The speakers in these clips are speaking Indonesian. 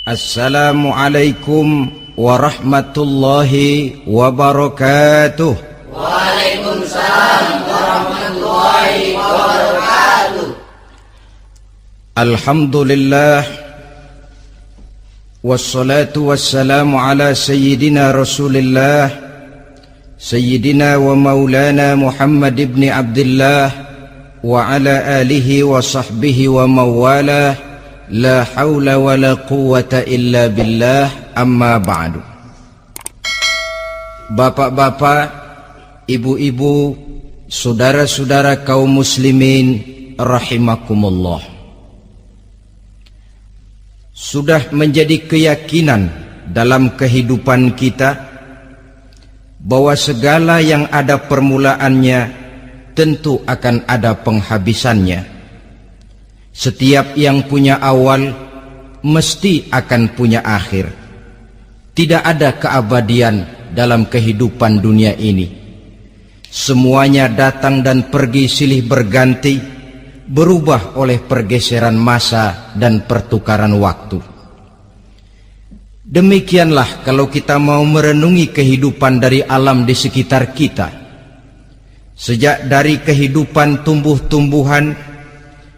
Assalamualaikum warahmatullahi wabarakatuh. Waalaikumsalam warahmatullahi wabarakatuh. Alhamdulillah, wassalatu wassalamu ala sayyidina Rasulillah, sayyidina wa maulana Muhammad ibn Abdullah wa ala alihi wa sahbihi wa mawalah. La haula wa la quwwata illa billah, amma ba'du. Bapak-bapak, ibu-ibu, saudara-saudara kaum muslimin rahimakumullah. Sudah menjadi keyakinan dalam kehidupan kita bahwa segala yang ada permulaannya tentu akan ada penghabisannya. Setiap yang punya awal mesti akan punya akhir. Tidak ada keabadian dalam kehidupan dunia ini. Semuanya datang dan pergi silih berganti, berubah oleh pergeseran masa dan pertukaran waktu. Demikianlah kalau kita mau merenungi kehidupan dari alam di sekitar kita. Sejak dari kehidupan tumbuh-tumbuhan,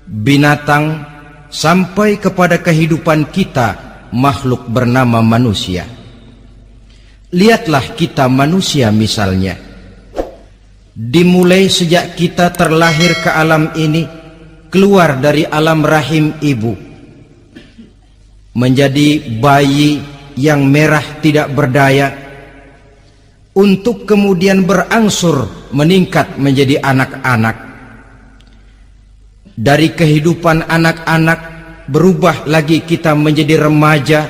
binatang, sampai kepada kehidupan kita, makhluk bernama manusia. Lihatlah kita manusia misalnya. Dimulai sejak kita terlahir ke alam ini, keluar dari alam rahim ibu, menjadi bayi yang merah tidak berdaya, untuk kemudian berangsur meningkat menjadi anak-anak. Dari kehidupan anak-anak berubah lagi kita menjadi remaja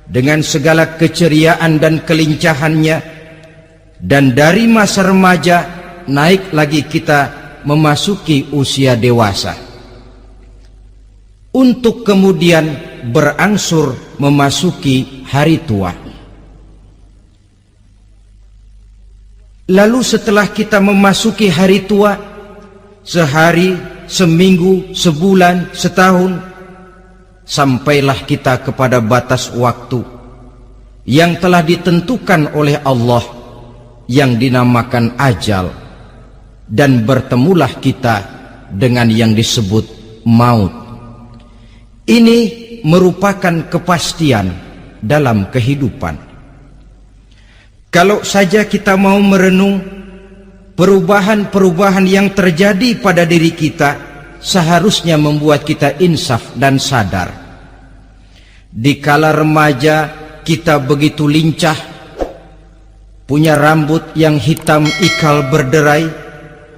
dengan segala keceriaan dan kelincahannya, dan dari masa remaja naik lagi kita memasuki usia dewasa, untuk kemudian berangsur memasuki hari tua. Lalu setelah kita memasuki hari tua, sehari, seminggu, sebulan, setahun, sampailah kita kepada batas waktu yang telah ditentukan oleh Allah, yang dinamakan ajal, dan bertemulah kita dengan yang disebut maut. Ini merupakan kepastian dalam kehidupan. Kalau saja kita mau merenung perubahan-perubahan yang terjadi pada diri kita, seharusnya membuat kita insaf dan sadar. Di kala remaja kita begitu lincah, punya rambut yang hitam ikal berderai,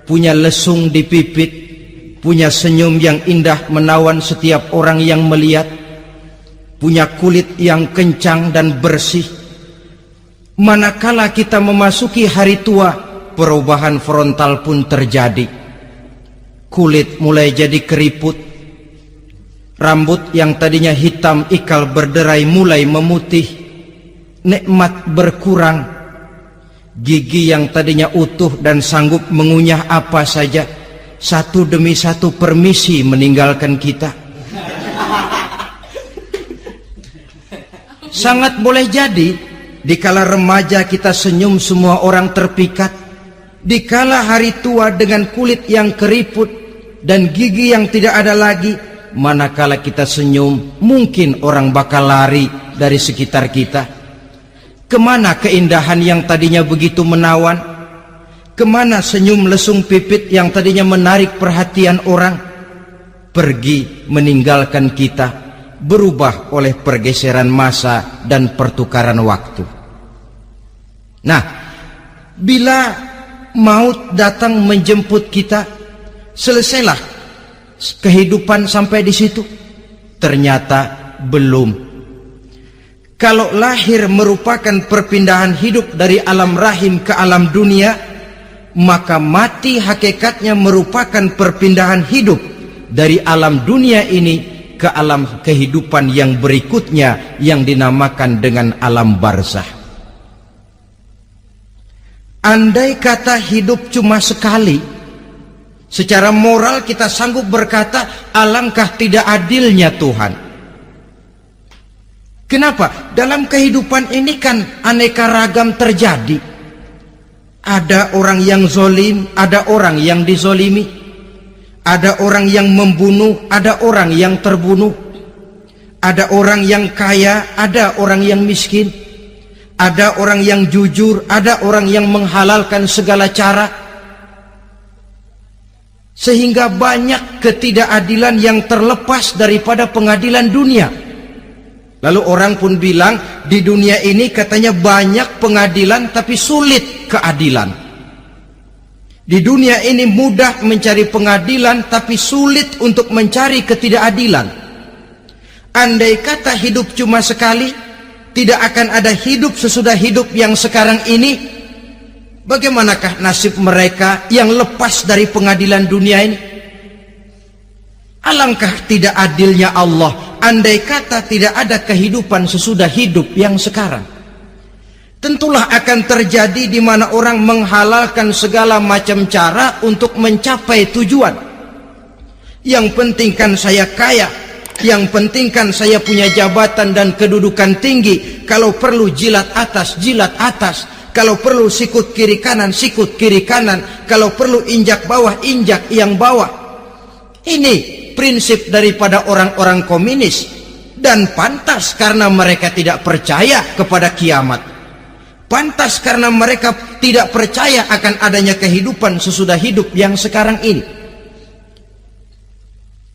punya lesung di pipit, punya senyum yang indah menawan setiap orang yang melihat, punya kulit yang kencang dan bersih. Manakala kita memasuki hari tua, perubahan frontal pun terjadi. Kulit mulai jadi keriput, rambut yang tadinya hitam ikal berderai mulai memutih, nikmat berkurang, gigi yang tadinya utuh dan sanggup mengunyah apa saja, satu demi satu permisi meninggalkan kita. Sangat boleh jadi dikala remaja kita senyum semua orang terpikat, dikala hari tua dengan kulit yang keriput dan gigi yang tidak ada lagi, manakala kita senyum mungkin orang bakal lari dari sekitar kita. Kemana keindahan yang tadinya begitu menawan? Kemana senyum lesung pipit yang tadinya menarik perhatian orang? Pergi meninggalkan kita, berubah oleh pergeseran masa dan pertukaran waktu. Nah, bila maut datang menjemput kita, selesailah kehidupan sampai di situ? Ternyata belum. Kalau lahir merupakan perpindahan hidup dari alam rahim ke alam dunia, maka mati hakikatnya merupakan perpindahan hidup dari alam dunia ini ke alam kehidupan yang berikutnya, yang dinamakan dengan alam barzah. Andai kata hidup cuma sekali, secara moral kita sanggup berkata, alangkah tidak adilnya Tuhan. Kenapa? Dalam kehidupan ini kan aneka ragam terjadi. Ada orang yang zolim, ada orang yang dizolimi, ada orang yang membunuh, ada orang yang terbunuh, ada orang yang kaya, ada orang yang miskin, ada orang yang jujur, ada orang yang menghalalkan segala cara. Sehingga banyak ketidakadilan yang terlepas daripada pengadilan dunia. Lalu orang pun bilang, di dunia ini katanya banyak pengadilan tapi sulit keadilan. Di dunia ini mudah mencari pengadilan tapi sulit untuk mencari ketidakadilan. Andai kata hidup cuma sekali, tidak akan ada hidup sesudah hidup yang sekarang ini. Bagaimanakah nasib mereka yang lepas dari pengadilan dunia ini? Alangkah tidak adilnya Allah andai kata tidak ada kehidupan sesudah hidup yang sekarang. Tentulah akan terjadi di mana orang menghalalkan segala macam cara untuk mencapai tujuan. Yang penting kan saya kaya, yang penting kan saya punya jabatan dan kedudukan tinggi. Kalau perlu jilat atas, kalau perlu sikut kiri kanan, sikut kiri kanan, kalau perlu injak bawah, injak yang bawah. Ini prinsip daripada orang-orang komunis, dan pantas karena mereka tidak percaya kepada kiamat. Pantas karena mereka tidak percaya akan adanya kehidupan sesudah hidup yang sekarang ini.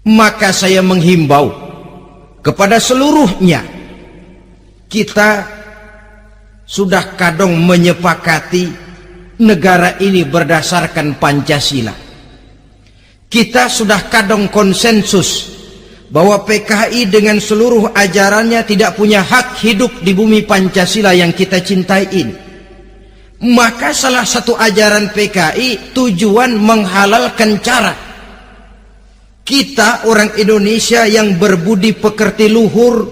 Maka saya menghimbau kepada seluruhnya, kita sudah kadung menyepakati negara ini berdasarkan Pancasila. Kita sudah kadung konsensus bahwa PKI dengan seluruh ajarannya tidak punya hak hidup di bumi Pancasila yang kita cintai ini. Maka salah satu ajaran PKI tujuan menghalalkan cara. Kita orang Indonesia yang berbudi pekerti luhur,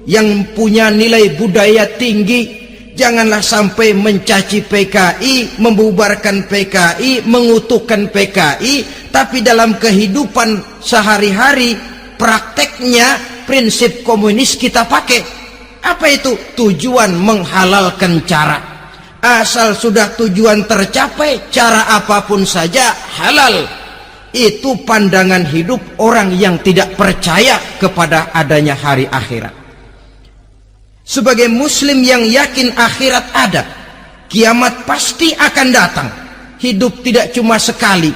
yang punya nilai budaya tinggi, janganlah sampai mencaci PKI, membubarkan PKI, mengutukkan PKI, tapi dalam kehidupan sehari-hari prakteknya prinsip komunis kita pakai. Apa itu? Tujuan menghalalkan cara. Asal sudah tujuan tercapai, cara apapun saja halal. Itu pandangan hidup orang yang tidak percaya kepada adanya hari akhirat. Sebagai muslim yang yakin akhirat ada, kiamat pasti akan datang. Hidup tidak cuma sekali.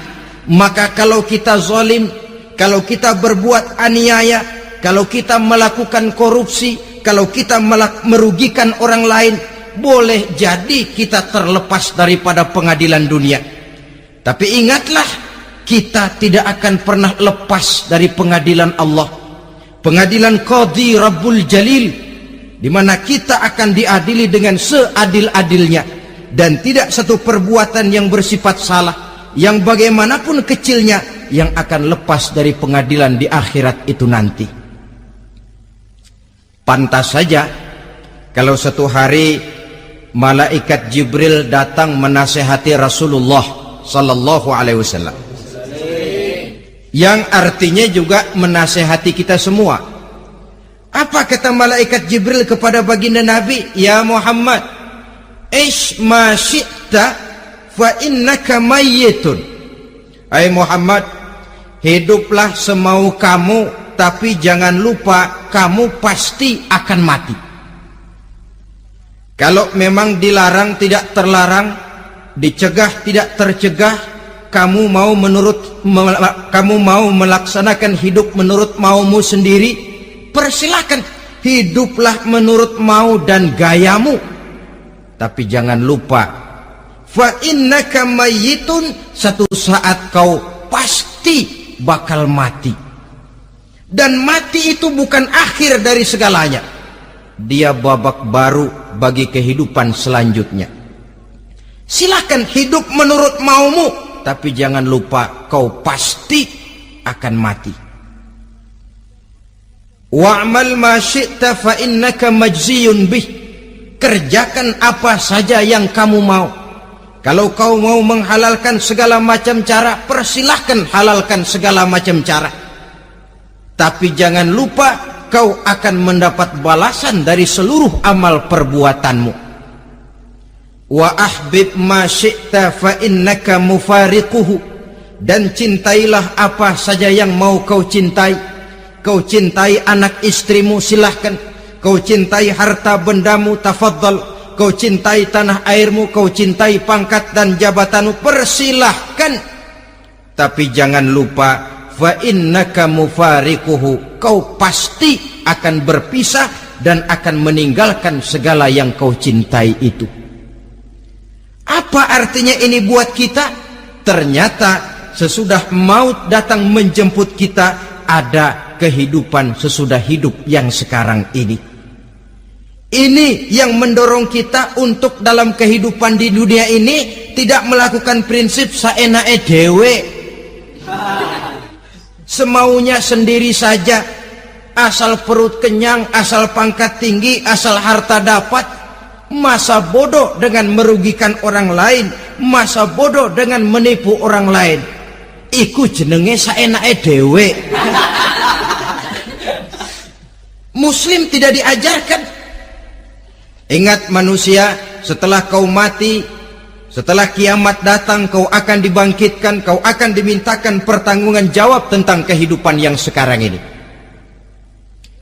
Maka kalau kita zalim, kalau kita berbuat aniaya, kalau kita melakukan korupsi, kalau kita merugikan orang lain, boleh jadi kita terlepas daripada pengadilan dunia. Tapi ingatlah, kita tidak akan pernah lepas dari pengadilan Allah, pengadilan Qadhi Rabbul Jalil, di mana kita akan diadili dengan seadil-adilnya, dan tidak satu perbuatan yang bersifat salah, yang bagaimanapun kecilnya, yang akan lepas dari pengadilan di akhirat itu nanti. Pantas saja kalau satu hari malaikat Jibril datang menasihati Rasulullah sallallahu alaihi wasallam, yang artinya juga menasihati kita semua. Apa kata malaikat Jibril kepada baginda Nabi? Ya Muhammad, ish ma syi'ta fa innaka mayyitun. Hai Muhammad, hiduplah semau kamu, tapi jangan lupa kamu pasti akan mati. Kalau memang dilarang tidak terlarang, dicegah tidak tercegah, kamu mau melaksanakan hidup menurut maumu sendiri, persilahkan, hiduplah menurut mau dan gayamu. Tapi jangan lupa, fa innaka mayyitun, satu saat kau pasti bakal mati. Dan mati itu bukan akhir dari segalanya, dia babak baru bagi kehidupan selanjutnya. Silahkan hidup menurut maumu, tapi jangan lupa kau pasti akan mati. Wa'mal ma syi'ta fa innaka majziyun bih. Kerjakan apa saja yang kamu mau. Kalau kau mau menghalalkan segala macam cara, persilahkan halalkan segala macam cara. Tapi jangan lupa kau akan mendapat balasan dari seluruh amal perbuatanmu. Wa ahbib ma syi'ta fa innaka mufariquhu, dan cintailah apa saja yang mau kau cintai. Kau cintai anak istrimu, silahkan. Kau cintai harta bendamu, tafadhal. Kau cintai tanah airmu, kau cintai pangkat dan jabatanmu, persilahkan. Tapi jangan lupa, fa innaka mufariquhu, kau pasti akan berpisah dan akan meninggalkan segala yang kau cintai itu. Apa artinya ini buat kita? Ternyata sesudah maut datang menjemput kita, ada kehidupan sesudah hidup yang sekarang ini. Ini yang mendorong kita untuk dalam kehidupan di dunia ini tidak melakukan prinsip saenake dewe, semaunya sendiri saja, asal perut kenyang, asal pangkat tinggi, asal harta dapat. Masa bodoh dengan merugikan orang lain, masa bodoh dengan menipu orang lain. Iku jenenge saenake dewe. Muslim tidak diajarkan. Ingat manusia, setelah kau mati, setelah kiamat datang, kau akan dibangkitkan, kau akan dimintakan pertanggungan jawab tentang kehidupan yang sekarang ini.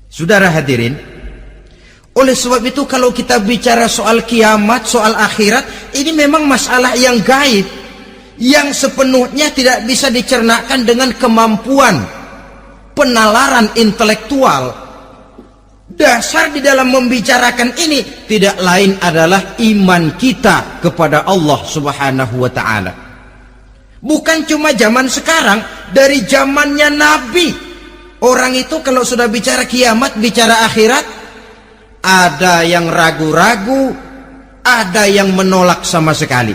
Saudara hadirin, oleh sebab itu kalau kita bicara soal kiamat, soal akhirat, ini memang masalah yang gaib, yang sepenuhnya tidak bisa dicernakan dengan kemampuan penalaran intelektual. Dasar di dalam membicarakan ini tidak lain adalah iman kita kepada Allah Subhanahu wa ta'ala. Bukan cuma zaman sekarang, dari zamannya Nabi. Orang itu kalau sudah bicara kiamat, bicara akhirat, ada yang ragu-ragu, ada yang menolak sama sekali.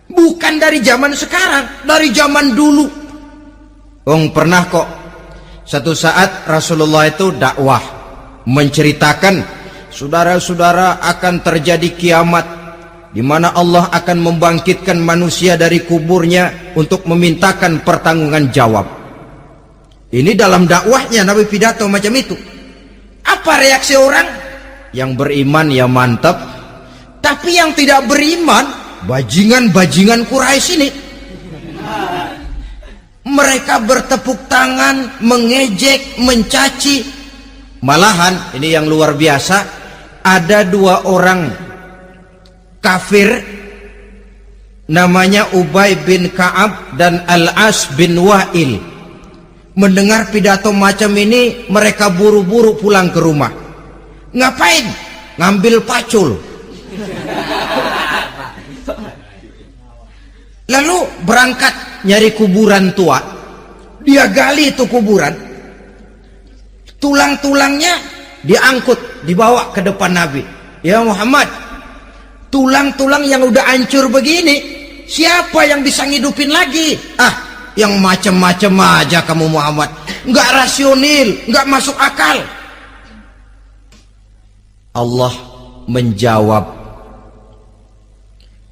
Bukan dari zaman sekarang, dari zaman dulu. Pernah kok satu saat Rasulullah itu dakwah, menceritakan, saudara-saudara, akan terjadi kiamat di mana Allah akan membangkitkan manusia dari kuburnya untuk memintakan pertanggungan jawab. Ini dalam dakwahnya Nabi pidato macam itu. Apa reaksi orang? Yang beriman ya mantap, tapi yang tidak beriman, bajingan-bajingan Quraisy ini, mereka bertepuk tangan, mengejek, mencaci. Malahan ini yang luar biasa, ada dua orang kafir namanya Ubay bin Ka'ab dan Al-As bin Wa'il. Mendengar pidato macam ini, mereka buru-buru pulang ke rumah. Ngapain? Ngambil pacul. Lalu berangkat nyari kuburan tua. Dia gali itu kuburan, tulang-tulangnya diangkut, dibawa ke depan Nabi. Ya Muhammad, tulang-tulang yang udah hancur begini, siapa yang bisa ngidupin lagi? Yang macam-macam aja kamu Muhammad, nggak rasional, nggak masuk akal. Allah menjawab.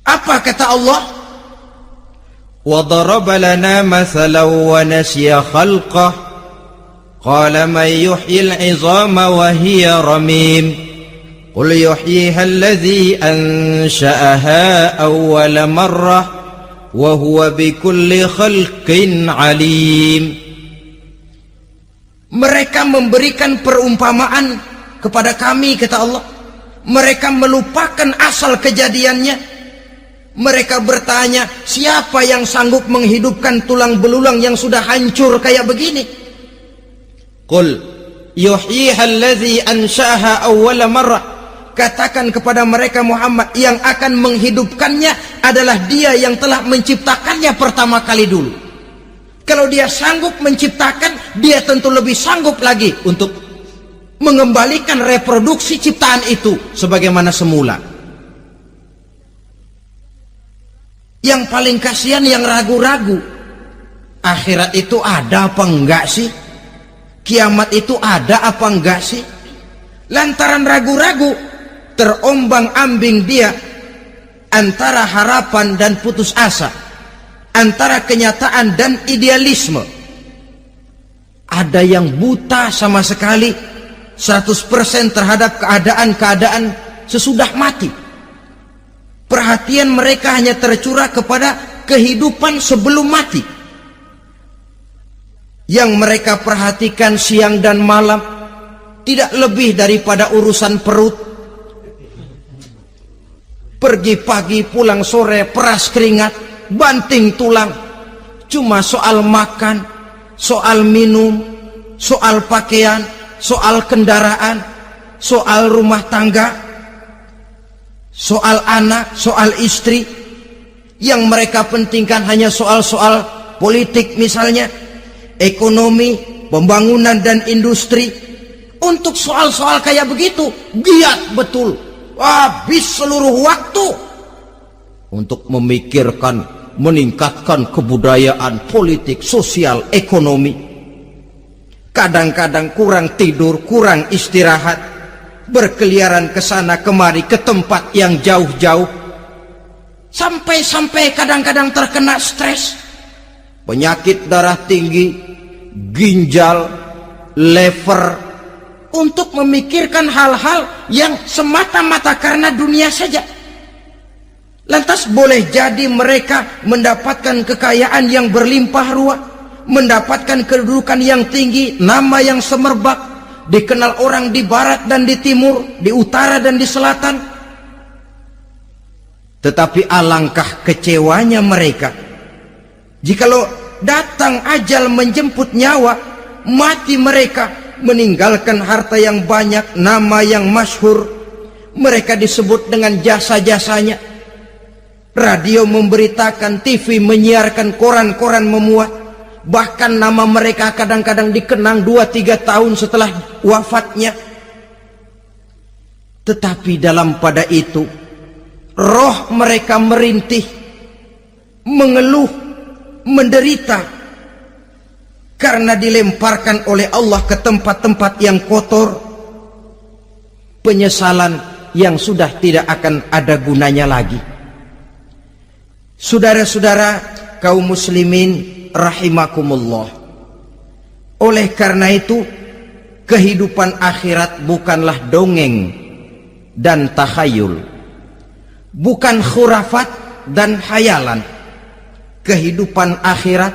Apa kata Allah? Wa daraba lana mathalan wa nasiya khalqah. Qala man yuhyil 'izama wa hiya ramim. Qul yuhyiha alladhi ansha'aha awwala marrah wa huwa bikulli khalqin 'alim. Mereka memberikan perumpamaan kepada kami, kata Allah. Mereka melupakan asal kejadiannya. Mereka bertanya, siapa yang sanggup menghidupkan tulang belulang yang sudah hancur kayak begini? Qul yuhyiha alladhi ansha'aha awwala marrah. Katakan kepada mereka Muhammad, yang akan menghidupkannya adalah Dia yang telah menciptakannya pertama kali dulu. Kalau Dia sanggup menciptakan, Dia tentu lebih sanggup lagi untuk mengembalikan reproduksi ciptaan itu sebagaimana semula. Yang paling kasihan yang ragu-ragu, akhirat itu ada apa enggak sih? Kiamat itu ada apa enggak sih? Lantaran ragu-ragu, terombang-ambing dia antara harapan dan putus asa, antara kenyataan dan idealisme. Ada yang buta sama sekali, 100% terhadap keadaan-keadaan sesudah mati. Perhatian mereka hanya tercurah kepada kehidupan sebelum mati. Yang mereka perhatikan siang dan malam tidak lebih daripada urusan perut. Pergi pagi, pulang sore, peras keringat, banting tulang. Cuma soal makan, soal minum, soal pakaian, soal kendaraan, soal rumah tangga, soal anak, soal istri. Yang mereka pentingkan hanya soal-soal politik misalnya, ekonomi, pembangunan dan industri. Untuk soal-soal kayak begitu giat betul, habis seluruh waktu untuk memikirkan, meningkatkan kebudayaan, politik, sosial, ekonomi. Kadang-kadang kurang tidur, kurang istirahat, berkeliaran ke sana kemari ke tempat yang jauh-jauh, sampai kadang-kadang terkena stres, penyakit darah tinggi, ginjal, lever, untuk memikirkan hal-hal yang semata-mata karena dunia saja. Lantas boleh jadi mereka mendapatkan kekayaan yang berlimpah ruah, mendapatkan kedudukan yang tinggi, nama yang semerbak, dikenal orang di barat dan di timur, di utara dan di selatan. Tetapi alangkah kecewanya mereka jikalau datang ajal menjemput nyawa, mati mereka, meninggalkan harta yang banyak, nama yang masyhur. Mereka disebut dengan jasa-jasanya. Radio memberitakan, TV menyiarkan, koran-koran memuat. Bahkan nama mereka kadang-kadang dikenang 2-3 tahun setelah wafatnya. Tetapi dalam pada itu, roh mereka merintih, mengeluh, menderita, karena dilemparkan oleh Allah ke tempat-tempat yang kotor, penyesalan yang sudah tidak akan ada gunanya lagi. Saudara-saudara kaum muslimin rahimakumullah, oleh karena itu kehidupan akhirat bukanlah dongeng dan takhayul, bukan khurafat dan hayalan. Kehidupan akhirat,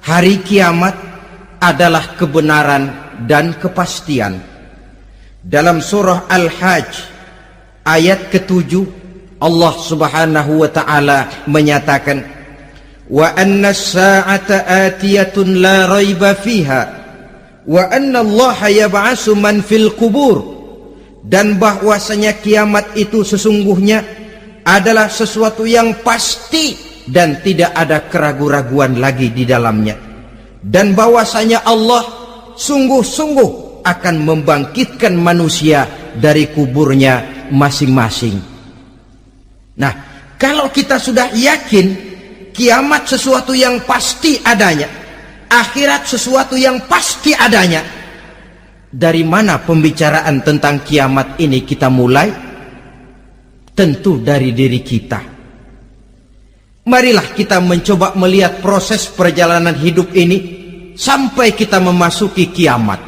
hari kiamat adalah kebenaran dan kepastian. Dalam surah Al-Hajj ayat ke-7, Allah Subhanahu wa taala menyatakan, wa anna as-sa'ata atiyatun la raiba fiha wa anna Allah yab'atsu man fil qubur, dan bahwasanya kiamat itu sesungguhnya adalah sesuatu yang pasti dan tidak ada keraguan-raguan lagi di dalamnya, dan bahwasanya Allah sungguh-sungguh akan membangkitkan manusia dari kuburnya masing-masing. Nah, kalau kita sudah yakin kiamat sesuatu yang pasti adanya, akhirat sesuatu yang pasti adanya, dari mana pembicaraan tentang kiamat ini kita mulai? Tentu dari diri kita. Marilah kita mencoba melihat proses perjalanan hidup ini sampai kita memasuki kiamat.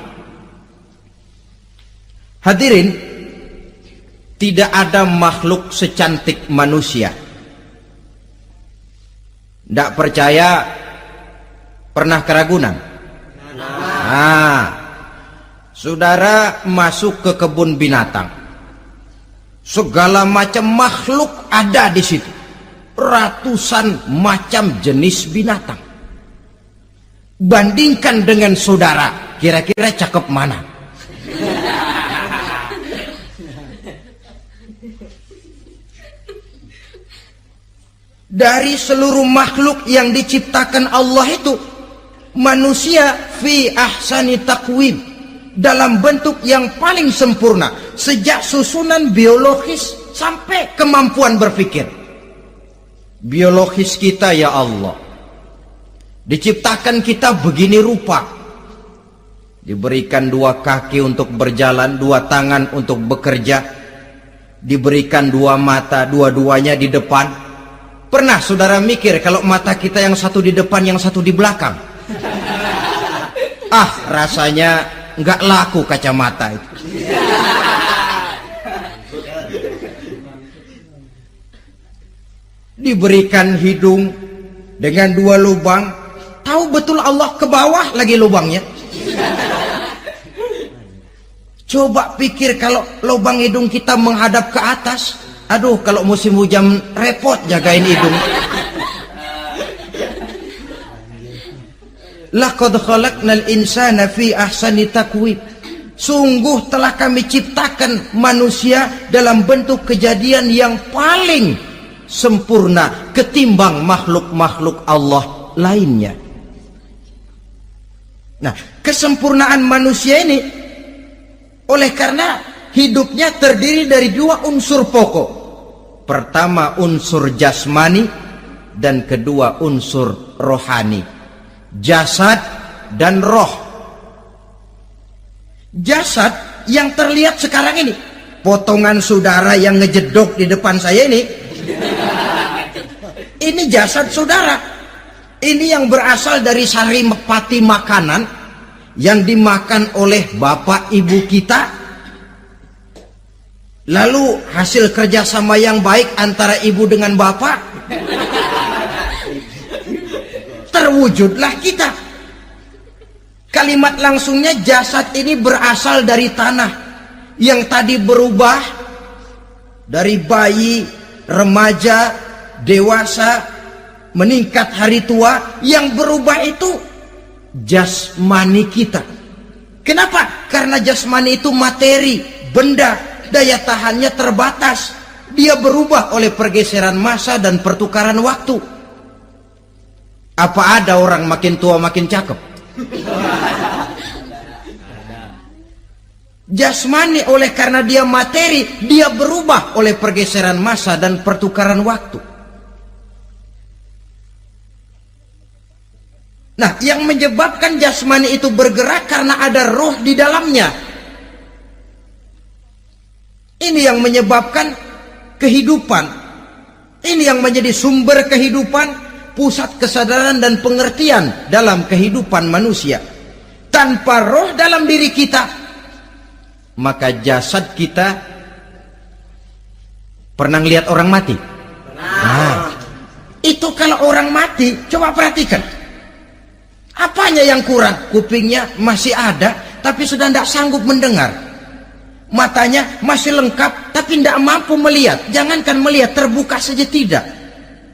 Hadirin, tidak ada makhluk secantik manusia. Tidak percaya, pernah keragunan? Nah, saudara masuk ke kebun binatang, segala macam makhluk ada di situ. Ratusan macam jenis binatang. Bandingkan dengan saudara, kira-kira cakep mana? Dari seluruh makhluk yang diciptakan Allah itu, manusia fi ahsani taqwim, dalam bentuk yang paling sempurna, sejak susunan biologis sampai kemampuan berpikir. Biologis kita, ya Allah, diciptakan kita begini rupa, diberikan 2 kaki untuk berjalan, 2 tangan untuk bekerja, diberikan 2 mata, dua-duanya di depan. Pernah saudara mikir kalau mata kita yang satu di depan, yang satu di belakang? Rasanya nggak laku kacamata itu. Diberikan hidung dengan 2 lubang, tahu betul Allah ke bawah lagi lubangnya. Coba pikir kalau lubang hidung kita menghadap ke atas. Aduh, kalau musim hujan repot jagain hidung. Laqad khalaqnal insana fi ahsani taqwim. Sungguh telah kami ciptakan manusia dalam bentuk kejadian yang paling sempurna ketimbang makhluk-makhluk Allah lainnya. Nah, kesempurnaan manusia ini oleh karena hidupnya terdiri dari 2 unsur pokok. Pertama unsur jasmani dan kedua unsur rohani. Jasad dan roh. Jasad yang terlihat sekarang ini, potongan saudara yang ngejedok di depan saya ini jasad saudara. Ini yang berasal dari sari pati makanan yang dimakan oleh bapak ibu kita. Lalu hasil kerjasama yang baik antara ibu dengan bapak, terwujudlah kita. Kalimat langsungnya jasad ini berasal dari tanah yang tadi berubah dari bayi, remaja, dewasa, meningkat hari tua. Yang berubah itu jasmani kita. Kenapa? Karena jasmani itu materi, benda, daya tahannya terbatas. Dia berubah oleh pergeseran masa dan pertukaran waktu. Apa ada orang makin tua makin cakep? Jasmani oleh karena dia materi, dia berubah oleh pergeseran masa dan pertukaran waktu. Nah, yang menyebabkan jasmani itu bergerak karena ada roh di dalamnya. Ini yang menyebabkan kehidupan. Ini yang menjadi sumber kehidupan, pusat kesadaran dan pengertian dalam kehidupan manusia. Tanpa roh dalam diri kita, maka jasad kita, pernah lihat orang mati? Nah, itu kalau orang mati, coba perhatikan. Apanya yang kurang? Kupingnya masih ada, tapi sudah tidak sanggup mendengar. Matanya masih lengkap, tapi tidak mampu melihat. Jangankan melihat, terbuka saja tidak.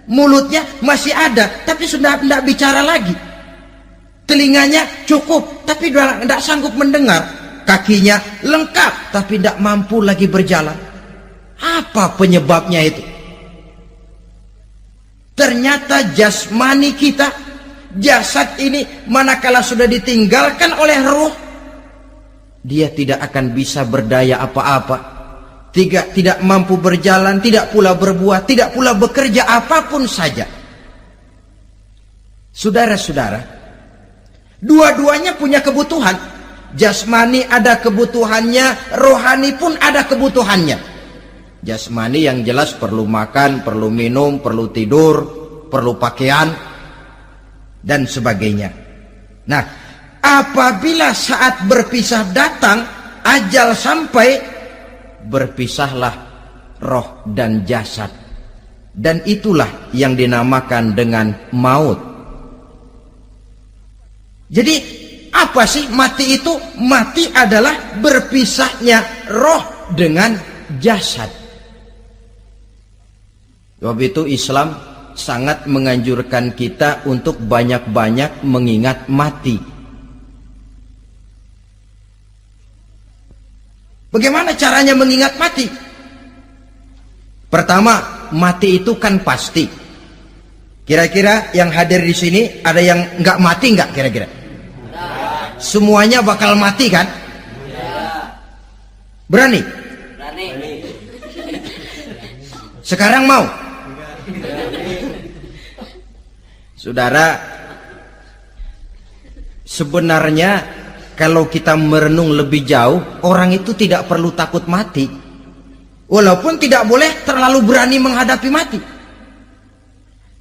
Mulutnya masih ada, tapi sudah tidak bicara lagi. Telinganya cukup, tapi sudah tidak sanggup mendengar. Kakinya lengkap, tapi tidak mampu lagi berjalan. Apa penyebabnya itu? Ternyata jasmani kita, jasad ini, manakala sudah ditinggalkan oleh ruh, dia tidak akan bisa berdaya apa-apa, tidak mampu berjalan, tidak pula berbuat, tidak pula bekerja apapun saja. Saudara-saudara, dua-duanya punya kebutuhan. Jasmani ada kebutuhannya, rohani pun ada kebutuhannya. Jasmani yang jelas perlu makan, perlu minum, perlu tidur, perlu pakaian, dan sebagainya. Nah, apabila saat berpisah datang, ajal sampai, berpisahlah roh dan jasad. Dan itulah yang dinamakan dengan maut. Jadi apa sih mati itu? Mati adalah berpisahnya roh dengan jasad. Sebab itu Islam sangat menganjurkan kita untuk banyak-banyak mengingat mati. Bagaimana caranya mengingat mati? Pertama, mati itu kan pasti. Kira-kira yang hadir di sini ada yang nggak mati nggak kira-kira? Semuanya bakal mati kan? Berani? Berani. Sekarang mau? Saudara, sebenarnya kalau kita merenung lebih jauh, orang itu tidak perlu takut mati. Walaupun tidak boleh terlalu berani menghadapi mati.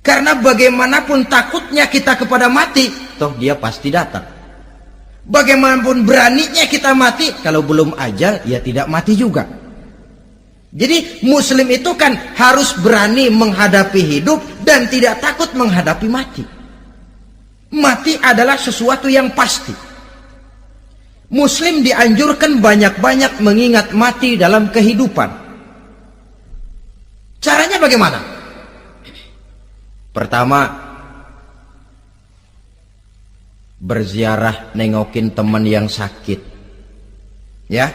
Karena bagaimanapun takutnya kita kepada mati, toh dia pasti datang. Bagaimanapun beraninya kita mati, kalau belum ajal ya tidak mati juga. Jadi muslim itu kan harus berani menghadapi hidup dan tidak takut menghadapi mati. Mati adalah sesuatu yang pasti. Muslim dianjurkan banyak-banyak mengingat mati dalam kehidupan. Caranya bagaimana? Pertama, berziarah, nengokin teman yang sakit. Ya?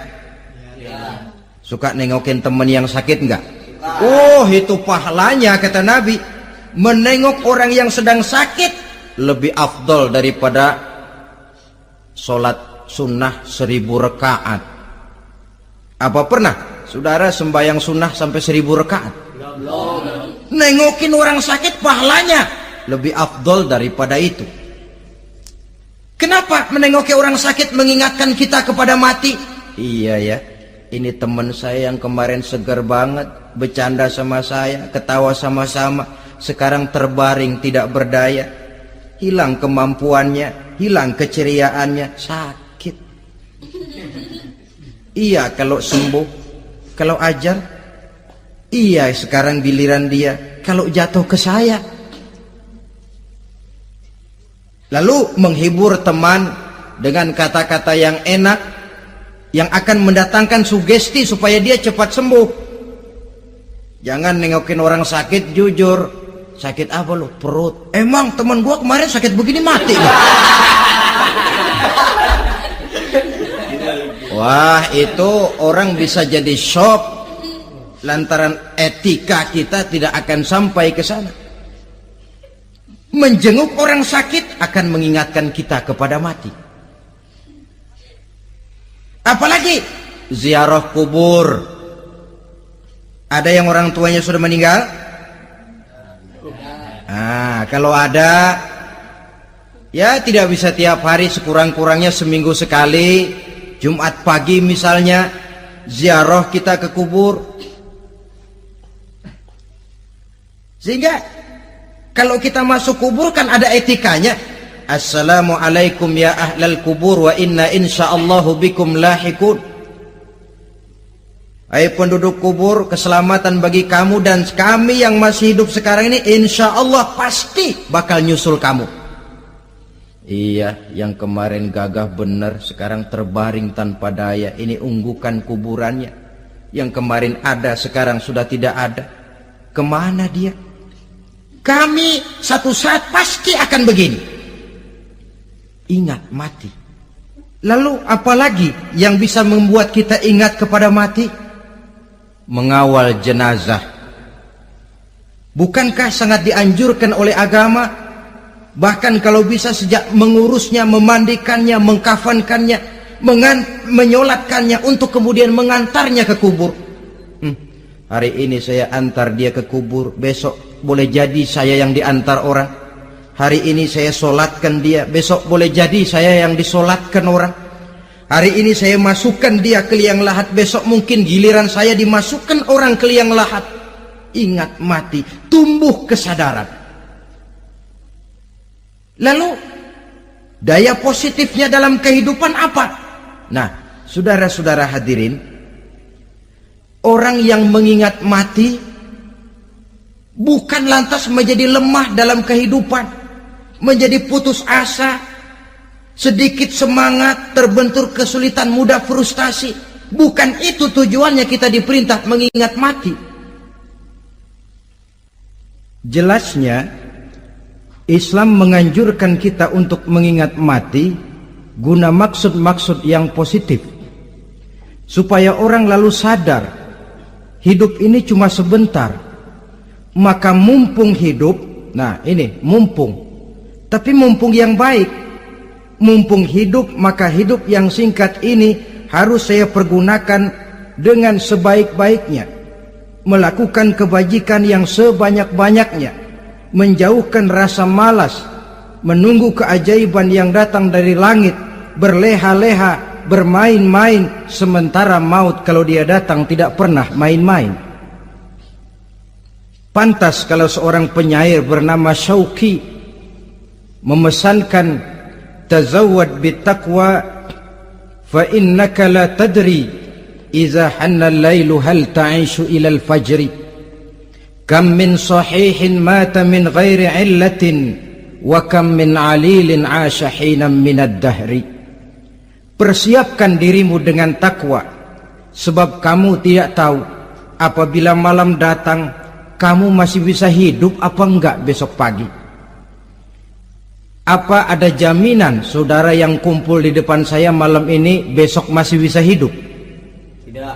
Suka nengokin teman yang sakit enggak? Oh, itu pahalanya kata Nabi. Menengok orang yang sedang sakit lebih afdol daripada sholat sunnah 1000 rakaat. Apa pernah saudara sembahyang sunnah sampai 1000 rakaat? Nengokin orang sakit pahalanya lebih afdol daripada itu. Kenapa menengoki orang sakit mengingatkan kita kepada mati? Iya ya, ini teman saya yang kemarin segar banget, bercanda sama saya, ketawa sama-sama, sekarang terbaring tidak berdaya, hilang kemampuannya, hilang keceriaannya, sakit. Iya kalau sembuh, kalau ajal, iya sekarang giliran dia, kalau jatuh ke saya. Lalu menghibur teman dengan kata-kata yang enak, yang akan mendatangkan sugesti supaya dia cepat sembuh. Jangan nengokin orang sakit, jujur, sakit apa lo? Perut. Emang teman gua kemarin sakit begini mati loh. Wah, itu orang bisa jadi shock lantaran etika kita tidak akan sampai ke sana. Menjenguk orang sakit akan mengingatkan kita kepada mati. Apalagi ziarah kubur. Ada yang orang tuanya sudah meninggal? Kalau ada, ya tidak bisa tiap hari, sekurang-kurangnya seminggu sekali, Jumat pagi misalnya, ziarah kita ke kubur. Sehingga kalau kita masuk kubur kan ada etikanya. Assalamualaikum ya ahlal kubur wa inna insyaallahu bikum lahikun. Hai penduduk kubur, keselamatan bagi kamu dan kami yang masih hidup sekarang ini insyaallah pasti bakal nyusul kamu. Iya, yang kemarin gagah benar sekarang terbaring tanpa daya. Ini unggukan kuburannya. Yang kemarin ada sekarang sudah tidak ada. Kemana dia? Kami satu saat pasti akan begini. Ingat mati. Lalu apalagi yang bisa membuat kita ingat kepada mati? Mengawal jenazah. Bukankah sangat dianjurkan oleh agama? Bahkan kalau bisa sejak mengurusnya, memandikannya, mengkafankannya, menyolatkannya untuk kemudian mengantarnya ke kubur. Hari ini saya antar dia ke kubur, besok boleh jadi saya yang diantar orang. Hari ini saya solatkan dia, besok boleh jadi saya yang disolatkan orang. Hari ini saya masukkan dia ke liang lahat, besok mungkin giliran saya dimasukkan orang ke liang lahat. Ingat mati, tumbuh kesadaran. Lalu daya positifnya dalam kehidupan apa? Nah, saudara-saudara hadirin, orang yang mengingat mati bukan lantas menjadi lemah dalam kehidupan, menjadi putus asa, sedikit semangat, terbentur kesulitan, mudah frustasi. Bukan itu tujuannya kita diperintah mengingat mati. Jelasnya Islam menganjurkan kita untuk mengingat mati guna maksud-maksud yang positif, supaya orang lalu sadar hidup ini cuma sebentar. Maka mumpung hidup, nah ini mumpung, tapi mumpung yang baik. Mumpung hidup, maka hidup yang singkat ini harus saya pergunakan dengan sebaik-baiknya, melakukan kebajikan yang sebanyak-banyaknya, menjauhkan rasa malas, menunggu keajaiban yang datang dari langit, berleha-leha, bermain-main, sementara maut kalau dia datang tidak pernah main-main. Pantas kalau seorang penyair bernama Syauqi memesankan tazawwad bittaqwa fa innaka la tadri idza hanna al-lailu hal ta'ishu ila al-fajri kam min sahihin mata min ghairi illatin wa kam min alilin 'asha hinan min ad-dahri. Persiapkan dirimu dengan takwa, sebab kamu tidak tahu apabila malam datang kamu masih bisa hidup apa enggak besok pagi. Apa ada jaminan saudara yang kumpul di depan saya malam ini besok masih bisa hidup? Tidak.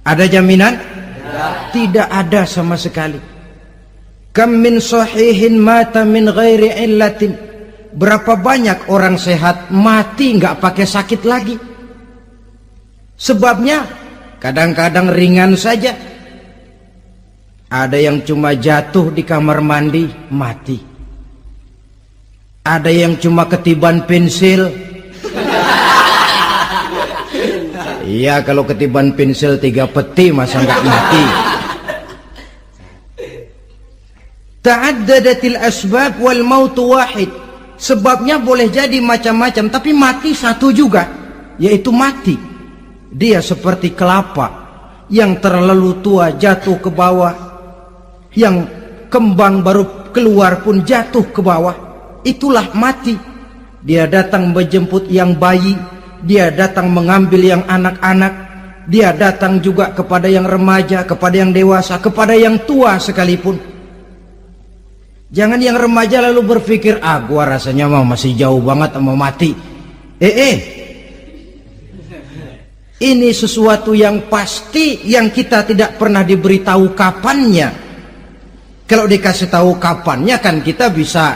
Ada jaminan? Tidak. Tidak ada sama sekali. Kam min sahihin mata min ghairi illatin. Berapa banyak orang sehat mati nggak pakai sakit lagi. Sebabnya kadang-kadang ringan saja. Ada yang cuma jatuh di kamar mandi mati. Ada yang cuma ketiban pensil. Iya, kalau ketiban pensil 3 peti masa nggak mati. Ta'addadatil asbab wal mautu wahid. Sebabnya boleh jadi macam-macam, tapi mati satu juga, yaitu mati. Dia seperti kelapa yang terlalu tua jatuh ke bawah, yang kembang baru keluar pun jatuh ke bawah. Itulah mati. Dia datang menjemput yang bayi, dia datang mengambil yang anak-anak, dia datang juga kepada yang remaja, kepada yang dewasa, kepada yang tua sekalipun. Jangan yang remaja lalu berpikir, gua rasanya masih jauh banget sama mati. Ini sesuatu yang pasti yang kita tidak pernah diberitahu kapannya. Kalau dikasih tahu kapannya kan kita bisa,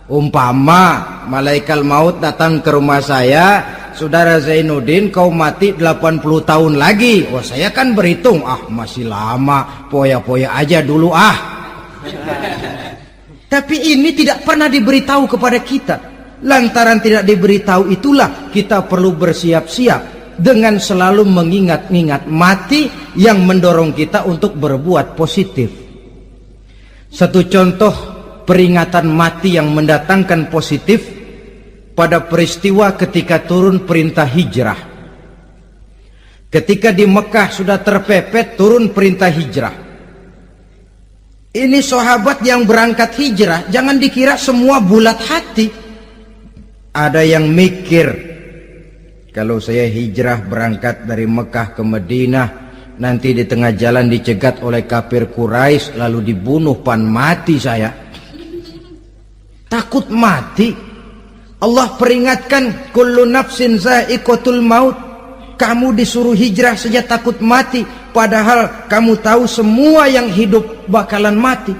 umpama malaikat maut datang ke rumah saya, saudara Zainuddin kau mati 80 tahun lagi. Wah, saya kan berhitung, masih lama, poya-poya aja dulu Tapi ini tidak pernah diberitahu kepada kita. Lantaran tidak diberitahu itulah kita perlu bersiap-siap dengan selalu mengingat-ingat mati yang mendorong kita untuk berbuat positif. Satu contoh peringatan mati yang mendatangkan positif pada peristiwa ketika turun perintah hijrah. Ketika di Mekah sudah terpepet turun perintah hijrah. Ini sahabat yang berangkat hijrah, jangan dikira semua bulat hati. Ada yang mikir, kalau saya hijrah berangkat dari Mekah ke Madinah, nanti di tengah jalan dicegat oleh kafir Quraisy lalu dibunuh, mati saya. Takut mati. Allah peringatkan, kullu nafsin za'iqatul maut. Kamu disuruh hijrah saja takut mati, padahal kamu tahu semua yang hidup bakalan mati.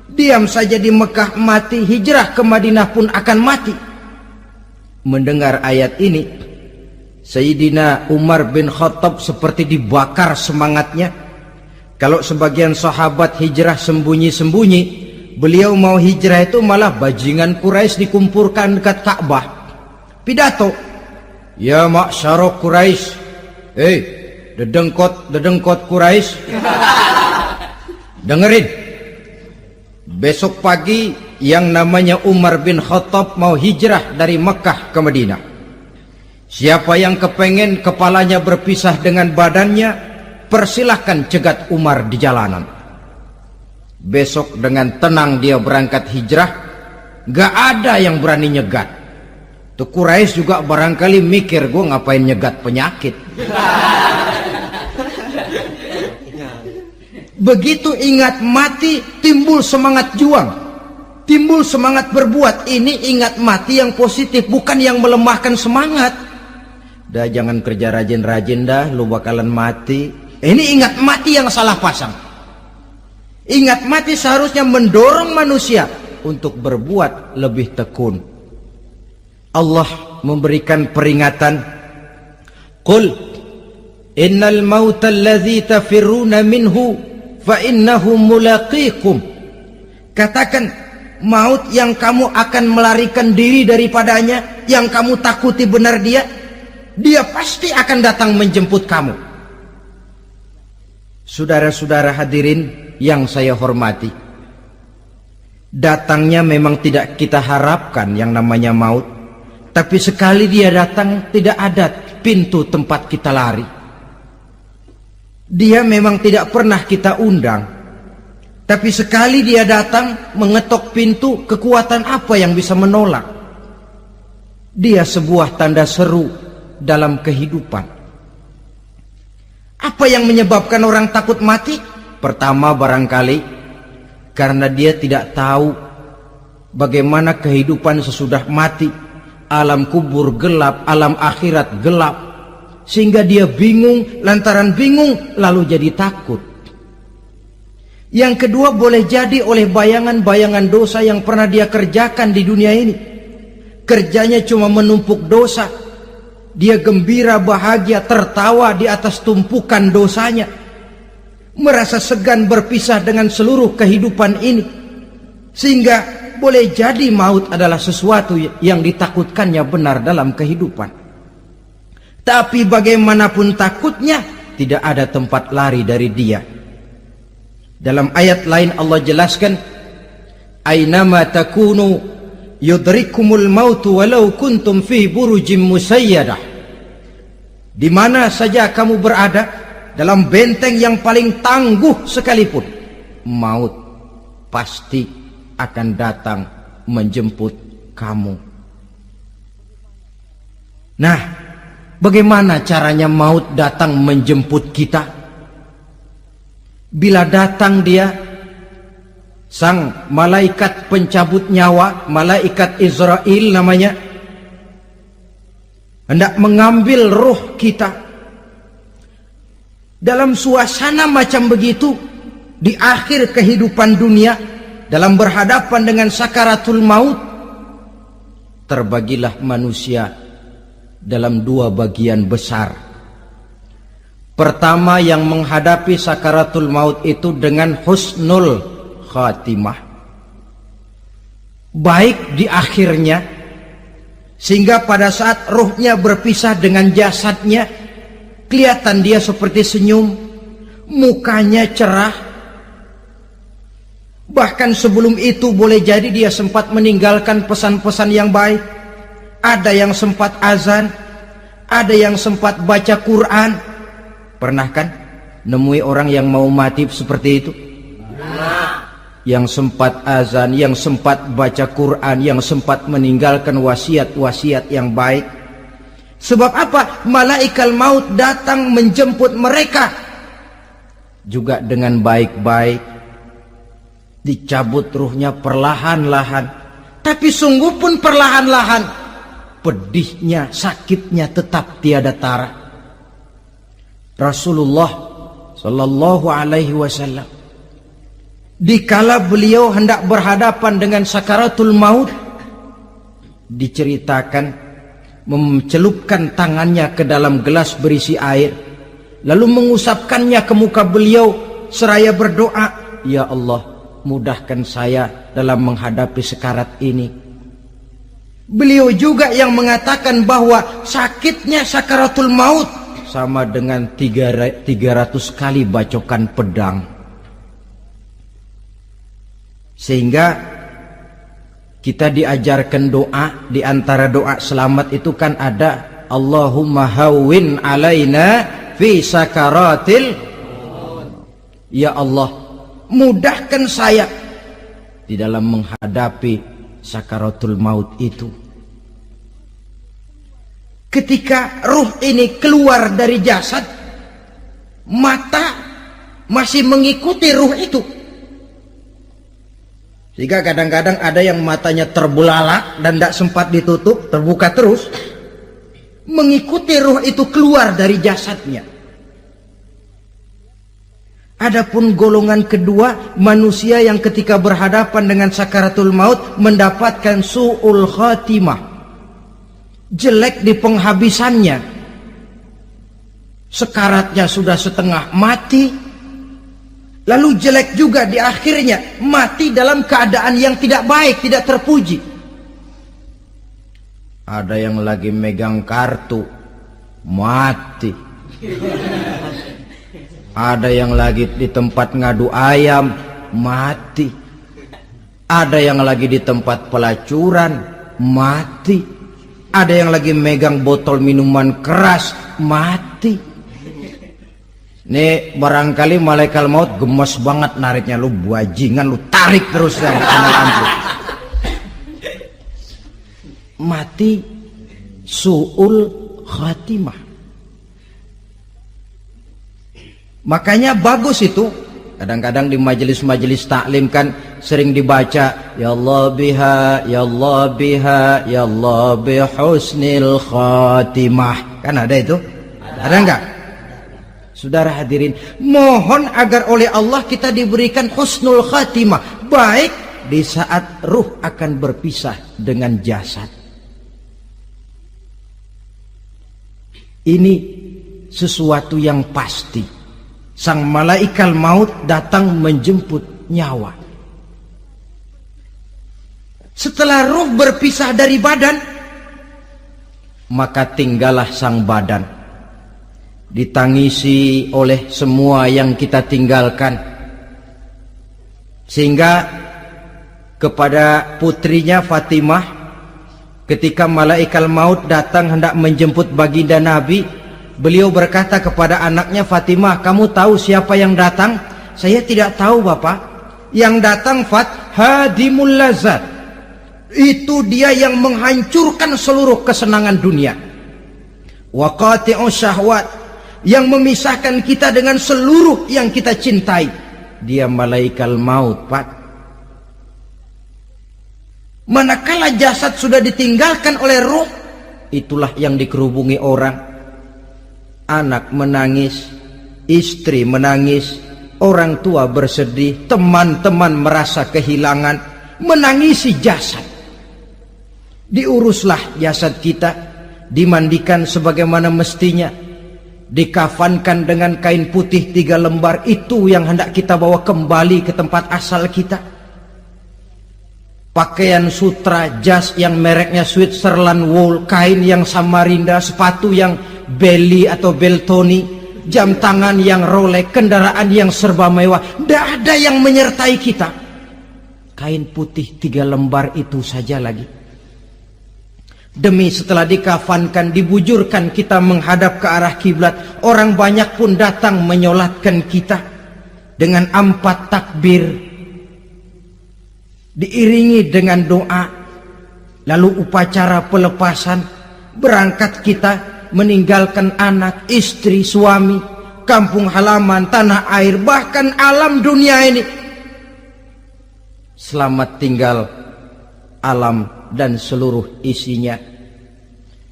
Diam saja di Mekah mati, hijrah ke Madinah pun akan mati. Mendengar ayat ini, Sayyidina Umar bin Khattab seperti dibakar semangatnya. Kalau sebagian sahabat hijrah sembunyi-sembunyi, beliau mau hijrah itu malah bajingan Quraisy dikumpulkan dekat Ka'bah. Pidato, ya ma'syara Quraisy, dedengkot Quraisy, dengerin. Besok pagi yang namanya Umar bin Khattab mau hijrah dari Mekah ke Madinah. Siapa yang kepengen kepalanya berpisah dengan badannya, persilahkan cegat Umar di jalanan. Besok dengan tenang dia berangkat hijrah, gak ada yang berani nyegat. Tuh Quraisy juga barangkali mikir, gue ngapain nyegat penyakit. Begitu ingat mati, timbul semangat juang, timbul semangat berbuat. Ini ingat mati yang positif, bukan yang melemahkan semangat. Dah jangan kerja rajin-rajin dah, lu bakalan mati. Ini ingat mati yang salah pasang. Ingat mati seharusnya mendorong manusia untuk berbuat lebih tekun. Allah memberikan peringatan, qul innal mauta alladzi tafirruna minhu fa innahu mulaqikum. Katakan, maut yang kamu akan melarikan diri daripadanya, yang kamu takuti benar dia pasti akan datang menjemput kamu. Saudara-saudara hadirin yang saya hormati, datangnya memang tidak kita harapkan yang namanya maut, Tapi sekali dia datang, tidak ada pintu tempat kita lari. Dia memang tidak pernah kita undang, tapi sekali dia datang mengetok pintu, kekuatan apa yang bisa menolak? Dia sebuah tanda seru dalam kehidupan. Apa yang menyebabkan orang takut mati? Pertama, barangkali karena dia tidak tahu bagaimana kehidupan sesudah mati. Alam kubur gelap, alam akhirat gelap, sehingga dia bingung. Lantaran bingung lalu jadi takut. Yang kedua, boleh jadi oleh bayangan-bayangan dosa yang pernah dia kerjakan di dunia ini. Kerjanya cuma menumpuk dosa. Dia gembira, bahagia, tertawa di atas tumpukan dosanya, merasa segan berpisah dengan seluruh kehidupan ini. Sehingga boleh jadi maut adalah sesuatu yang ditakutkannya benar dalam kehidupan. Tapi bagaimanapun takutnya, tidak ada tempat lari dari dia. Dalam ayat lain Allah jelaskan, "Ainama takunu yudrikumul mautu walau kuntum fi burujim musayyadah." Di mana saja kamu berada, dalam benteng yang paling tangguh sekalipun, maut pasti akan datang menjemput kamu. Nah, bagaimana caranya maut datang menjemput kita? Bila datang dia, sang malaikat pencabut nyawa, malaikat Israel namanya, hendak mengambil ruh kita. Dalam suasana macam begitu, di akhir kehidupan dunia, dalam berhadapan dengan sakaratul maut, terbagilah manusia dalam dua bagian besar. Pertama, yang menghadapi sakaratul maut itu dengan husnul khatimah, baik di akhirnya, sehingga pada saat ruhnya berpisah dengan jasadnya, kelihatan dia seperti senyum, mukanya cerah. Bahkan sebelum itu boleh jadi dia sempat meninggalkan pesan-pesan yang baik. Ada yang sempat azan, ada yang sempat baca Quran. Pernah kan nemui orang yang mau mati seperti itu? Yang sempat azan, yang sempat baca Quran, yang sempat meninggalkan wasiat-wasiat yang baik. Sebab apa? Malaikat maut datang menjemput mereka juga dengan baik-baik. Dicabut ruhnya perlahan-lahan, tapi sungguh pun perlahan-lahan. Pedihnya, sakitnya tetap tiada tara. Rasulullah Sallallahu Alaihi Wasallam, dikala beliau hendak berhadapan dengan sakaratul maut, diceritakan mencelupkan tangannya ke dalam gelas berisi air, lalu mengusapkannya ke muka beliau seraya berdoa, "Ya Allah, mudahkan saya dalam menghadapi sekarat ini." Beliau juga yang mengatakan bahwa sakitnya sakaratul maut sama dengan 300 kali bacokan pedang. Sehingga kita diajarkan doa. Di antara doa selamat itu kan ada, Allahumma hawwin alaina fi sakaratil, ya Allah, mudahkan saya di dalam menghadapi sakaratul maut itu. Ketika ruh ini keluar dari jasad, mata masih mengikuti ruh itu. Sehingga kadang-kadang ada yang matanya terbelalak dan tidak sempat ditutup, terbuka terus, mengikuti ruh itu keluar dari jasadnya. Adapun golongan kedua, manusia yang ketika berhadapan dengan sakaratul maut mendapatkan su'ul khatimah, jelek di penghabisannya. Sekaratnya sudah setengah mati, lalu jelek juga di akhirnya, mati dalam keadaan yang tidak baik, tidak terpuji. Ada yang lagi megang kartu, mati. Ada yang lagi di tempat ngadu ayam, mati. Ada yang lagi di tempat pelacuran, mati. Ada yang lagi megang botol minuman keras, mati. Nih barangkali malaikat maut gemes banget nariknya, lu bajingan, lu tarik terus yang kanan ampun. Mati su'ul khatimah. Makanya bagus itu. Kadang-kadang di majelis-majelis taklim kan sering dibaca, ya Allah biha, ya Allah biha, ya Allah bihusnil khatimah. Kan ada itu? Ada enggak? Saudara hadirin, mohon agar oleh Allah kita diberikan husnul khatimah, baik di saat ruh akan berpisah dengan jasad. Ini sesuatu yang pasti. Sang malaikat maut datang menjemput nyawa. Setelah ruh berpisah dari badan, maka tinggallah sang badan, ditangisi oleh semua yang kita tinggalkan. Sehingga kepada putrinya Fatimah, ketika malaikat maut datang hendak menjemput baginda Nabi, beliau berkata kepada anaknya, Fatimah, kamu tahu siapa yang datang? Saya tidak tahu, Bapak. Yang datang hadimul lazat. Itu dia yang menghancurkan seluruh kesenangan dunia. Wa qati'us syahwat, yang memisahkan kita dengan seluruh yang kita cintai. Dia malaikat maut, Pak. Manakala jasad sudah ditinggalkan oleh ruh, itulah yang dikerubungi orang. Anak menangis, istri menangis, orang tua bersedih, teman-teman merasa kehilangan, menangisi jasad. Diuruslah jasad kita, dimandikan sebagaimana mestinya, dikafankan dengan kain putih 3 lembar, itu yang hendak kita bawa kembali ke tempat asal kita. Pakaian sutra, jas yang mereknya Switzerland wool, kain yang Samarinda, sepatu yang Belly atau Beltoni, jam tangan yang Rolex, kendaraan yang serba mewah, tidak ada yang menyertai kita. Kain putih 3 lembar itu saja lagi. Demi setelah dikafankan, dibujurkan kita menghadap ke arah kiblat, orang banyak pun datang menyolatkan kita dengan 4 takbir, diiringi dengan doa, lalu upacara pelepasan, berangkat kita meninggalkan anak, istri, suami, kampung halaman, tanah air, bahkan alam dunia ini. Selamat tinggal alam dan seluruh isinya.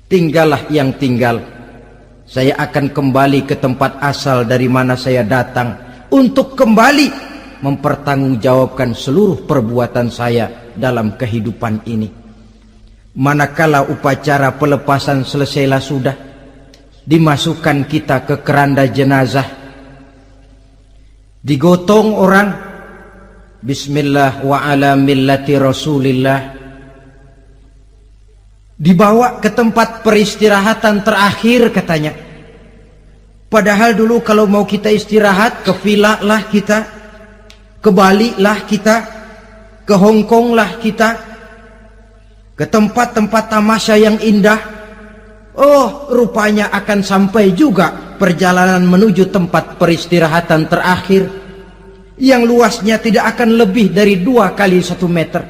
Tinggallah yang tinggal. Saya akan kembali ke tempat asal dari mana saya datang, untuk kembali mempertanggungjawabkan seluruh perbuatan saya dalam kehidupan ini. Manakala upacara pelepasan selesailah sudah, dimasukkan kita ke keranda jenazah, digotong orang, bismillah wa ala millati rasulillah, dibawa ke tempat peristirahatan terakhir katanya. Padahal dulu kalau mau kita istirahat, ke villa lah kita, ke Bali lah kita, ke Hong Kong lah kita, ke tempat-tempat tamasya yang indah. Oh, rupanya akan sampai juga perjalanan menuju tempat peristirahatan terakhir, yang luasnya tidak akan lebih dari 2 kali 1 meter.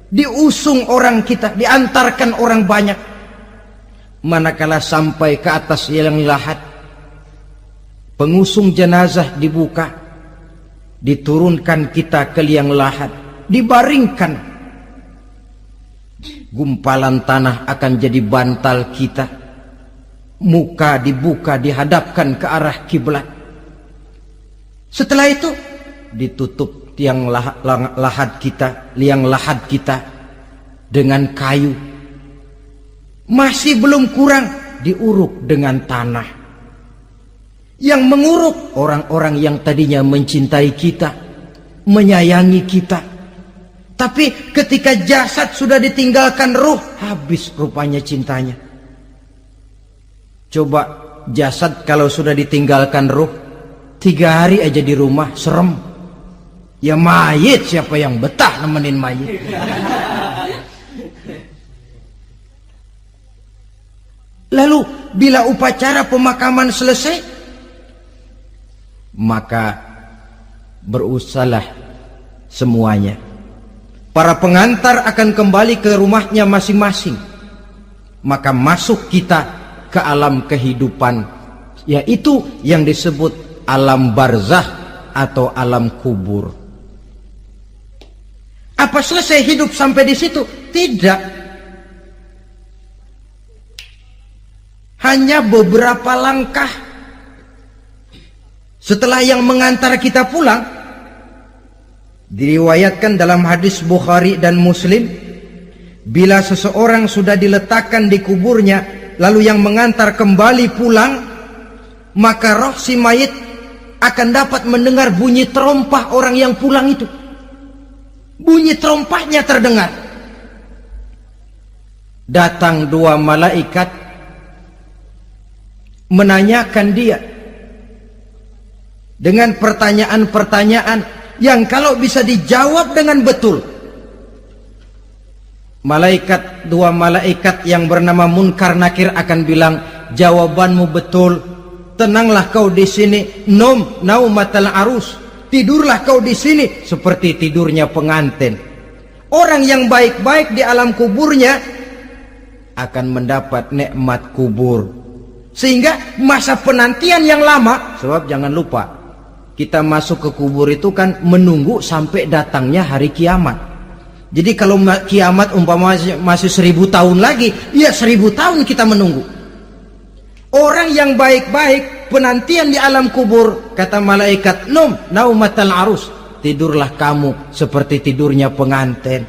Diusung orang kita, diantarkan orang banyak. Manakala sampai ke atas liang lahat, pengusung jenazah dibuka, diturunkan kita ke liang lahat, dibaringkan. Gumpalan tanah akan jadi bantal kita, muka dibuka, dihadapkan ke arah kiblat. Setelah itu ditutup liang lahat kita dengan kayu. Masih belum kurang, diuruk dengan tanah. Yang menguruk orang-orang yang tadinya mencintai kita, menyayangi kita. Tapi ketika jasad sudah ditinggalkan ruh, habis rupanya cintanya. Coba jasad kalau sudah ditinggalkan ruh, 3 hari aja di rumah, serem. Ya mayit, siapa yang betah nemenin mayit? Lalu bila upacara pemakaman selesai, maka berusahalah semuanya. Para pengantar akan kembali ke rumahnya masing-masing. Maka masuk kita ke alam kehidupan, yaitu yang disebut alam barzah atau alam kubur. Apa selesai hidup sampai di situ? Tidak. Hanya beberapa langkah setelah yang mengantar kita pulang. Diriwayatkan dalam hadis Bukhari dan Muslim, bila seseorang sudah diletakkan di kuburnya, lalu yang mengantar kembali pulang, maka roh si mayit akan dapat mendengar bunyi terompah orang yang pulang itu. Bunyi terompahnya terdengar. Datang dua malaikat menanyakan dia dengan pertanyaan-pertanyaan yang kalau bisa dijawab dengan betul. Dua malaikat yang bernama Munkar Nakir akan bilang, jawabanmu betul, tenanglah kau di sini, naumatal arus, tidurlah kau di sini seperti tidurnya pengantin. Orang yang baik-baik di alam kuburnya akan mendapat nikmat kubur, sehingga masa penantian yang lama. Sebab jangan lupa, kita masuk ke kubur itu kan menunggu sampai datangnya hari kiamat. Jadi kalau kiamat umpama masih 1000 tahun lagi, ya 1000 tahun kita menunggu. Orang yang baik-baik penantian di alam kubur, kata malaikat, naumatal arus, tidurlah kamu seperti tidurnya pengantin.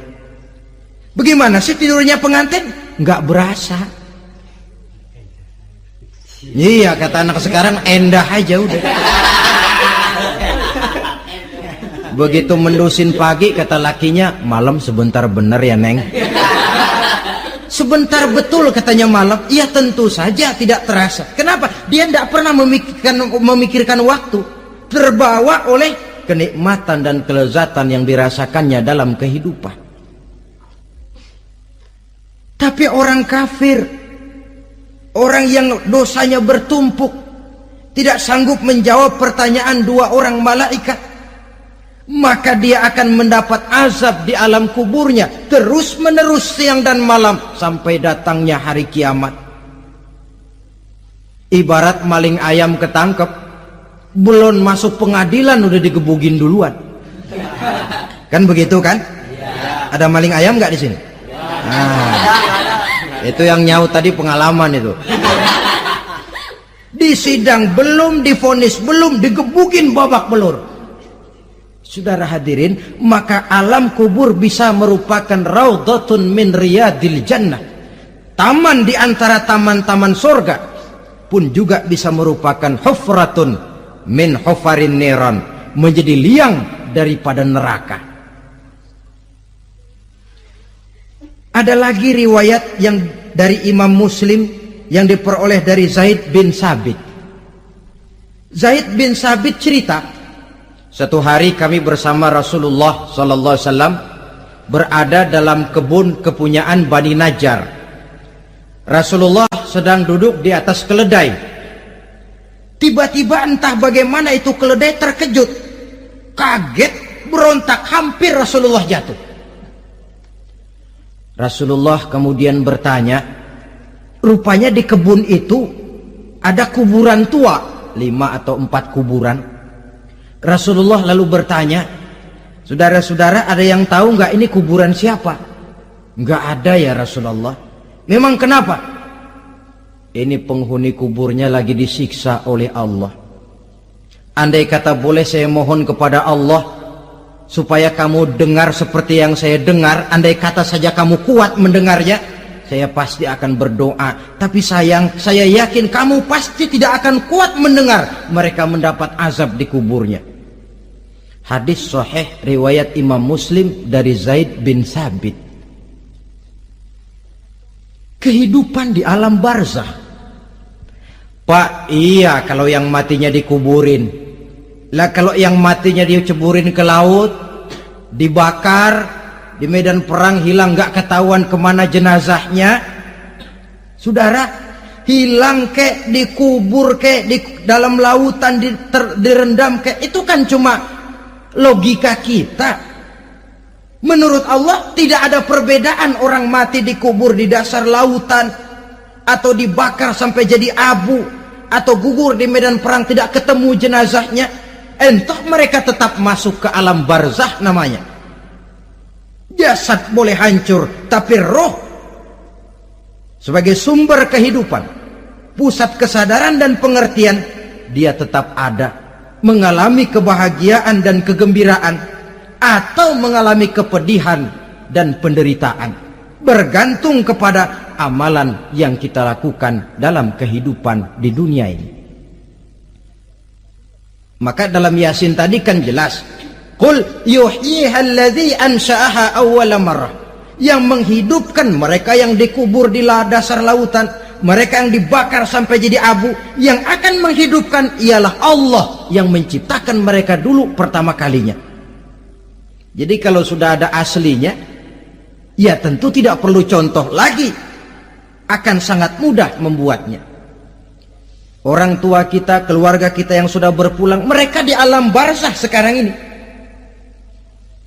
Bagaimana sih tidurnya pengantin? Nggak berasa. Iya, kata anak sekarang, endah aja udah. Begitu mendusin pagi, kata lakinya, malam sebentar bener ya Neng. Sebentar betul katanya malam. Iya tentu saja tidak terasa. Kenapa? Dia tidak pernah memikirkan waktu. Terbawa oleh kenikmatan dan kelezatan yang dirasakannya dalam kehidupan. Tapi orang kafir, orang yang dosanya bertumpuk, tidak sanggup menjawab pertanyaan dua orang malaikat, maka dia akan mendapat azab di alam kuburnya terus menerus siang dan malam sampai datangnya hari kiamat. Ibarat maling ayam ketangkep, belum masuk pengadilan udah digebugin duluan. Kan begitu kan? Ada maling ayam nggak di sini? Nah, itu yang nyaut tadi pengalaman itu. Di sidang belum divonis, belum digebugin babak belur. Saudara hadirin, maka alam kubur bisa merupakan raudhatun min riyadil jannah, taman di antara taman-taman surga, pun juga bisa merupakan hufratun min hufarin niran, menjadi liang daripada neraka. Ada lagi riwayat yang dari Imam Muslim yang diperoleh dari Zaid bin Sabit. Zaid bin Sabit cerita, satu hari kami bersama Rasulullah sallallahu alaihi wasallam berada dalam kebun kepunyaan Bani Najjar. Rasulullah sedang duduk di atas keledai. Tiba-tiba entah bagaimana itu keledai terkejut, kaget, berontak, hampir Rasulullah jatuh. Rasulullah kemudian bertanya, rupanya di kebun itu ada kuburan tua, 5 atau 4 kuburan. Rasulullah lalu bertanya, saudara-saudara ada yang tahu nggak ini kuburan siapa? Nggak ada ya Rasulullah. Memang kenapa? Ini penghuni kuburnya lagi disiksa oleh Allah. Andai kata boleh saya mohon kepada Allah supaya kamu dengar seperti yang saya dengar, andai kata saja kamu kuat mendengarnya, saya pasti akan berdoa. Tapi sayang, saya yakin kamu pasti tidak akan kuat mendengar mereka mendapat azab di kuburnya. Hadis sahih riwayat Imam Muslim dari Zaid bin Sabit. Kehidupan di alam barzah. Pak, iya kalau yang matinya dikuburin. Lah kalau yang matinya diceburin ke laut, dibakar, di medan perang hilang, nggak ketahuan kemana jenazahnya. Saudara, hilang kek, dikubur kek, di dalam lautan direndam kek, itu kan cuma logika kita. Menurut Allah tidak ada perbedaan orang mati dikubur di dasar lautan atau dibakar sampai jadi abu atau gugur di medan perang tidak ketemu jenazahnya. Entah mereka tetap masuk ke alam barzah namanya. Jasad boleh hancur, tapi roh sebagai sumber kehidupan, pusat kesadaran dan pengertian, dia tetap ada, mengalami kebahagiaan dan kegembiraan atau mengalami kepedihan dan penderitaan, bergantung kepada amalan yang kita lakukan dalam kehidupan di dunia ini. Maka dalam Yasin tadi kan jelas, qul yuhyiha alladzi ansha'aha awwala marrah, yang menghidupkan mereka yang dikubur di dasar lautan, mereka yang dibakar sampai jadi abu, yang akan menghidupkan ialah Allah yang menciptakan mereka dulu pertama kalinya. Jadi kalau sudah ada aslinya, ya tentu tidak perlu contoh lagi, akan sangat mudah membuatnya. Orang tua kita, keluarga kita yang sudah berpulang, mereka di alam barzah sekarang ini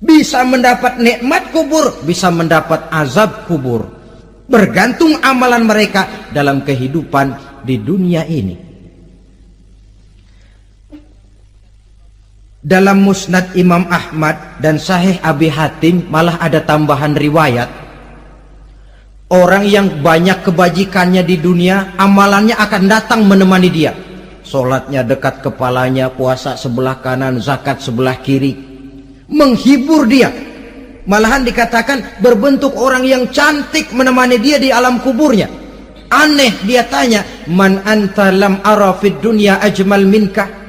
bisa mendapat nikmat kubur, bisa mendapat azab kubur, bergantung amalan mereka dalam kehidupan di dunia ini. Dalam Musnad Imam Ahmad dan Sahih Abi Hatim malah ada tambahan riwayat, orang yang banyak kebajikannya di dunia, amalannya akan datang menemani dia. Sholatnya dekat kepalanya, puasa sebelah kanan, zakat sebelah kiri, menghibur dia. Malahan dikatakan berbentuk orang yang cantik menemani dia di alam kuburnya. Aneh, dia tanya, man anta lam ara fid dunya ajmal minka.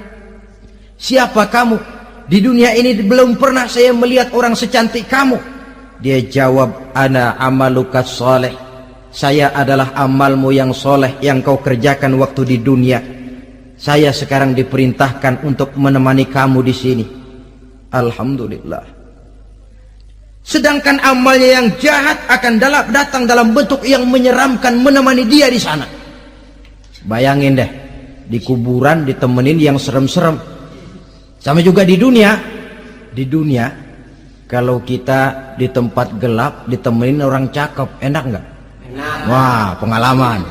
Siapa kamu? Di dunia ini belum pernah saya melihat orang secantik kamu. Dia jawab, ana amaluka soleh, saya adalah amalmu yang soleh yang kau kerjakan waktu di dunia. Saya sekarang diperintahkan untuk menemani kamu di sini. Alhamdulillah. Sedangkan amalnya yang jahat akan datang dalam bentuk yang menyeramkan menemani dia di sana. Bayangin deh, di kuburan ditemenin yang serem-serem. Sama juga di dunia. Di dunia, kalau kita di tempat gelap ditemenin orang cakep, enak nggak? Enak. Wah, pengalaman.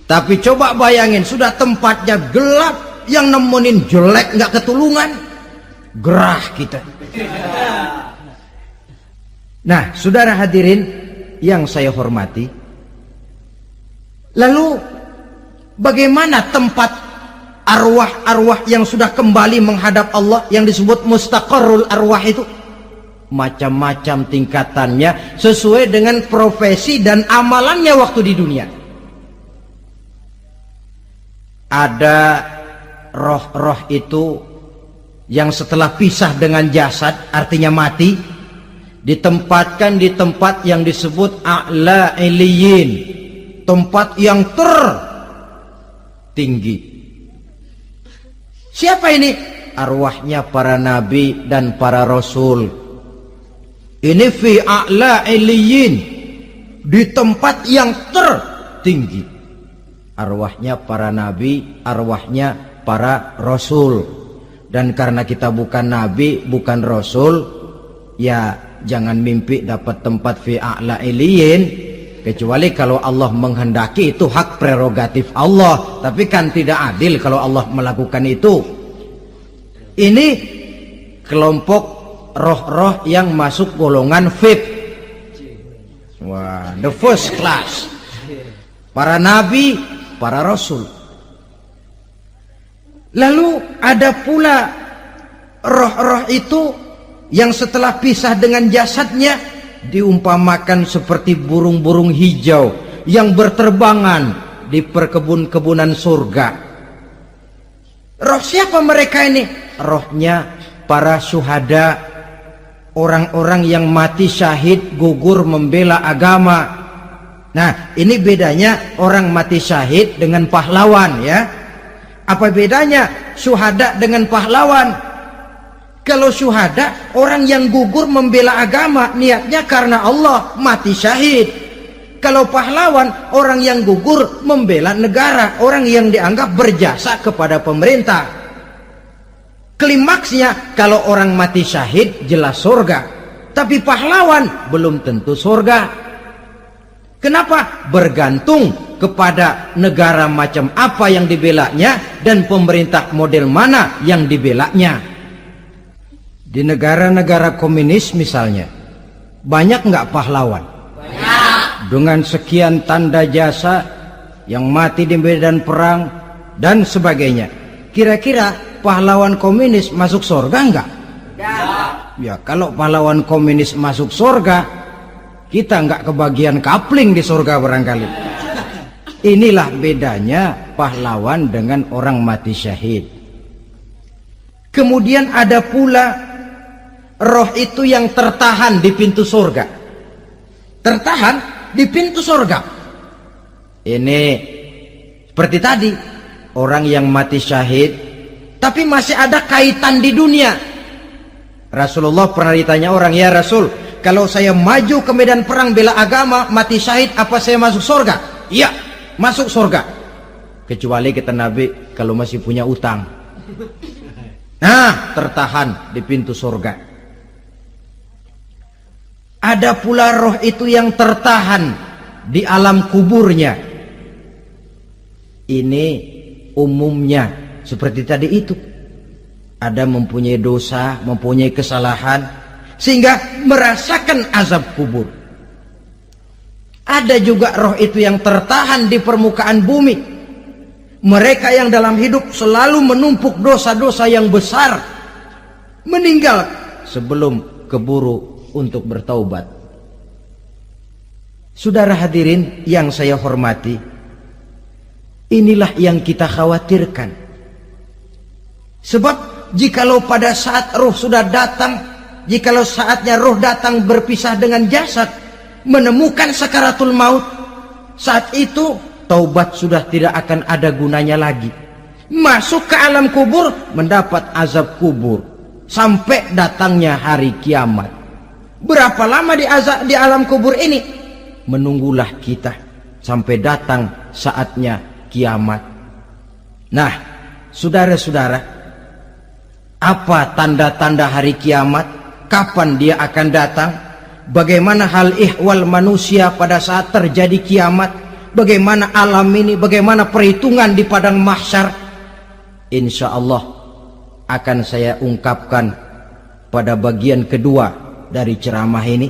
Tapi coba bayangin, sudah tempatnya gelap, yang nemenin jelek nggak ketulungan, gerah kita. Nah, saudara hadirin yang saya hormati, lalu bagaimana tempat arwah-arwah yang sudah kembali menghadap Allah yang disebut mustaqarrul arwah itu? Macam-macam tingkatannya sesuai dengan profesi dan amalannya waktu di dunia. Ada roh-roh itu yang setelah pisah dengan jasad, artinya mati, ditempatkan di tempat yang disebut a'la iliyin, tempat yang tertinggi. Siapa ini? Arwahnya para nabi dan para rasul. Ini fi a'la iliyin, di tempat yang tertinggi. Arwahnya para nabi, arwahnya para rasul. Dan karena kita bukan nabi, bukan rasul, ya jangan mimpi dapat tempat fi a'la iliyin. Kecuali kalau Allah menghendaki, itu hak prerogatif Allah. Tapi kan tidak adil kalau Allah melakukan itu. Ini kelompok roh-roh yang masuk golongan VIP. Wah, the first class. Para nabi, para rasul. Lalu ada pula roh-roh itu yang setelah pisah dengan jasadnya diumpamakan seperti burung-burung hijau yang berterbangan di perkebun-kebunan surga. Roh siapa mereka ini? Rohnya para syuhada, orang-orang yang mati syahid gugur membela agama. Nah, ini bedanya orang mati syahid dengan pahlawan, ya. Apa bedanya syuhada dengan pahlawan? Kalau syuhada, orang yang gugur membela agama, niatnya karena Allah, mati syahid. Kalau pahlawan, orang yang gugur membela negara, orang yang dianggap berjasa kepada pemerintah. Klimaksnya, kalau orang mati syahid jelas surga, tapi pahlawan belum tentu surga. Kenapa? Bergantung kepada negara macam apa yang dibelanya dan pemerintah model mana yang dibelanya. Di negara-negara komunis misalnya, banyak nggak pahlawan? Banyak. Dengan sekian tanda jasa yang mati di medan perang dan sebagainya. Kira-kira pahlawan komunis masuk surga enggak? Enggak. Ya, kalau pahlawan komunis masuk surga, kita enggak kebagian kapling di surga barangkali. Inilah bedanya pahlawan dengan orang mati syahid. Kemudian ada pula roh itu yang tertahan di pintu surga. Tertahan di pintu surga. Ini seperti tadi, orang yang mati syahid tapi masih ada kaitan di dunia. Rasulullah pernah ditanya orang, ya Rasul, kalau saya maju ke medan perang bela agama, mati syahid, apa saya masuk surga? Iya, masuk surga. Kecuali kata Nabi, kalau masih punya utang. Nah, tertahan di pintu surga. Ada pula roh itu yang tertahan di alam kuburnya. Ini umumnya seperti tadi itu. Ada mempunyai dosa, mempunyai kesalahan, sehingga merasakan azab kubur. Ada juga roh itu yang tertahan di permukaan bumi. Mereka yang dalam hidup selalu menumpuk dosa-dosa yang besar, meninggal sebelum keburu untuk bertaubat. Saudara hadirin yang saya hormati, inilah yang kita khawatirkan. Sebab jikalau pada saat roh sudah datang, jikalau saatnya roh datang berpisah dengan jasad, menemukan sakaratul maut, saat itu taubat sudah tidak akan ada gunanya lagi. Masuk ke alam kubur, mendapat azab kubur sampai datangnya hari kiamat. Berapa lama di alam kubur ini? Menunggulah kita sampai datang saatnya kiamat. Nah, saudara-saudara, apa tanda-tanda hari kiamat? Kapan dia akan datang? Bagaimana hal ihwal manusia pada saat terjadi kiamat? Bagaimana alam ini? Bagaimana perhitungan di padang mahsyar? Insya Allah akan saya ungkapkan pada bagian kedua dari ceramah ini.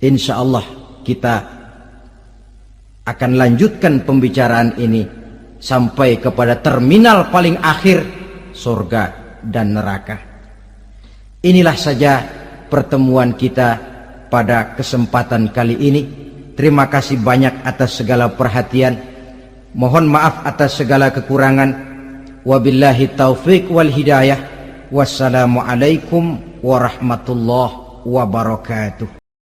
Insya Allah kita akan lanjutkan pembicaraan ini sampai kepada terminal paling akhir, surga dan neraka. Inilah saja pertemuan kita pada kesempatan kali ini. Terima kasih banyak atas segala perhatian. Mohon maaf atas segala kekurangan. Wabillahi taufik wal hidayah. Wassalamualaikum warahmatullahi wabarakatuh.